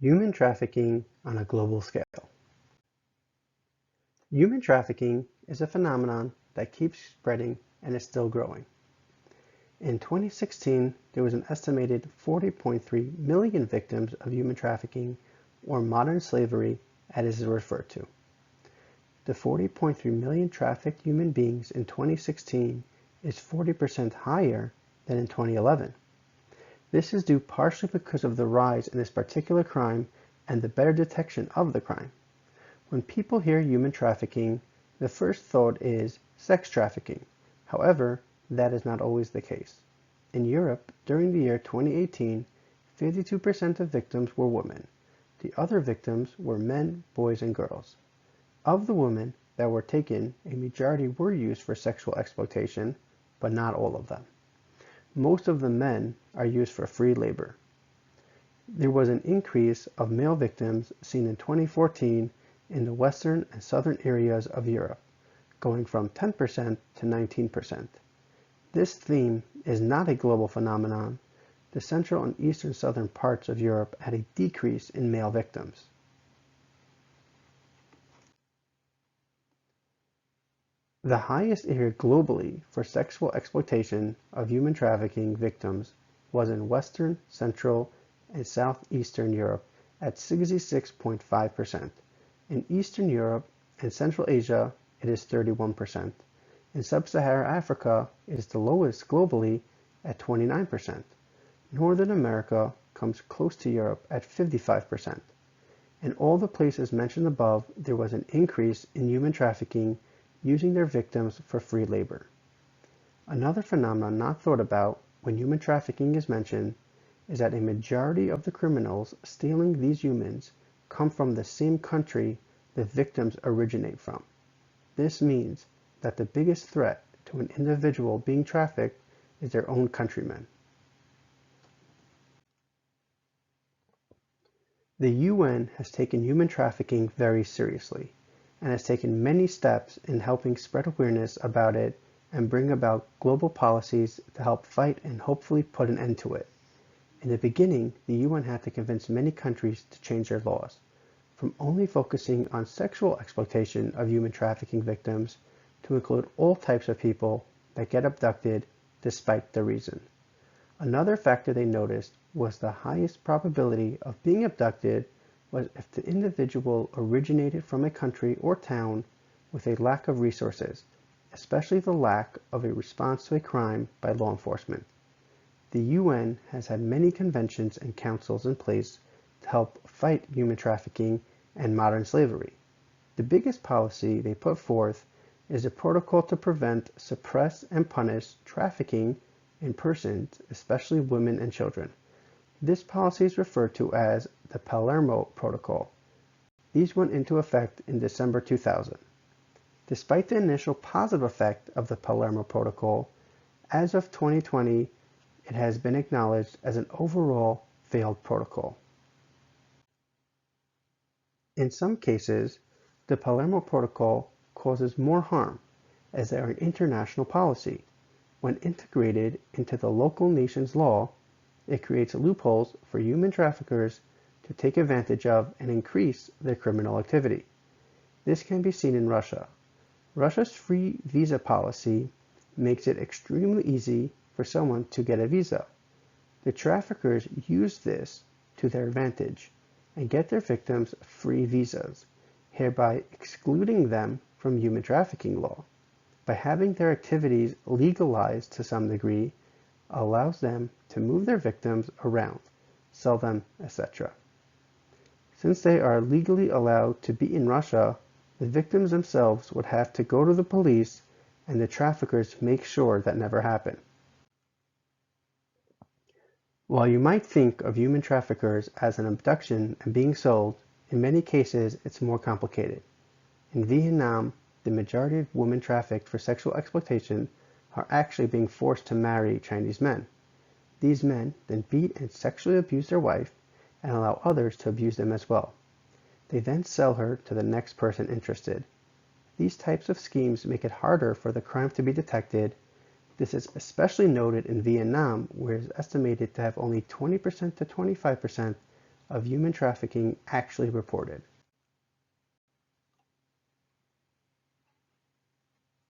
Human trafficking on a global scale. Human trafficking is a phenomenon that keeps spreading and is still growing. In 2016, there was an estimated 40.3 million victims of human trafficking, or modern slavery as it is referred to. The 40.3 million trafficked human beings in 2016 is 40% higher than in 2011. This is due partially because of the rise in this particular crime and the better detection of the crime. When people hear human trafficking, the first thought is sex trafficking. However, that is not always the case. In Europe, during the year 2018, 52% of victims were women. The other victims were men, boys, and girls. Of the women that were taken, a majority were used for sexual exploitation, but not all of them. Most of the men are used for free labor. There was an increase of male victims seen in 2014 in the western and southern areas of Europe, going from 10% to 19%. This theme is not a global phenomenon. The central and eastern southern parts of Europe had a decrease in male victims. The highest area globally for sexual exploitation of human trafficking victims was in Western, Central, and Southeastern Europe at 66.5%. In Eastern Europe and Central Asia, it is 31%. In Sub-Saharan Africa, it is the lowest globally at 29%. Northern America comes close to Europe at 55%. In all the places mentioned above, there was an increase in human trafficking using their victims for free labor. Another phenomenon not thought about when human trafficking is mentioned is that a majority of the criminals stealing these humans come from the same country the victims originate from. This means that the biggest threat to an individual being trafficked is their own countrymen. The UN has taken human trafficking very seriously and has taken many steps in helping spread awareness about it and bring about global policies to help fight and hopefully put an end to it. In the beginning, the UN had to convince many countries to change their laws, from only focusing on sexual exploitation of human trafficking victims to include all types of people that get abducted despite the reason. Another factor they noticed was the highest probability of being abducted was if the individual originated from a country or town with a lack of resources, especially the lack of a response to a crime by law enforcement. The UN has had many conventions and councils in place to help fight human trafficking and modern slavery. The biggest policy they put forth is a protocol to prevent, suppress, and punish trafficking in persons, especially women and children. This policy is referred to as the Palermo Protocol. These went into effect in December 2000. Despite the initial positive effect of the Palermo Protocol, as of 2020, it has been acknowledged as an overall failed protocol. In some cases, the Palermo Protocol causes more harm as they are an international policy. When integrated into the local nation's law, it creates loopholes for human traffickers to take advantage of and increase their criminal activity. This can be seen in Russia. Russia's free visa policy makes it extremely easy for someone to get a visa. The traffickers use this to their advantage and get their victims free visas, hereby excluding them from human trafficking law. By having their activities legalized to some degree, allows them to move their victims around, sell them, etc. Since they are legally allowed to be in Russia, the victims themselves would have to go to the police and the traffickers make sure that never happened. While you might think of human traffickers as an abduction and being sold, in many cases it's more complicated. In Vietnam, the majority of women trafficked for sexual exploitation are actually being forced to marry Chinese men. These men then beat and sexually abuse their wife and allow others to abuse them as well. They then sell her to the next person interested. These types of schemes make it harder for the crime to be detected. This is especially noted in Vietnam, where it is estimated to have only 20% to 25% of human trafficking actually reported.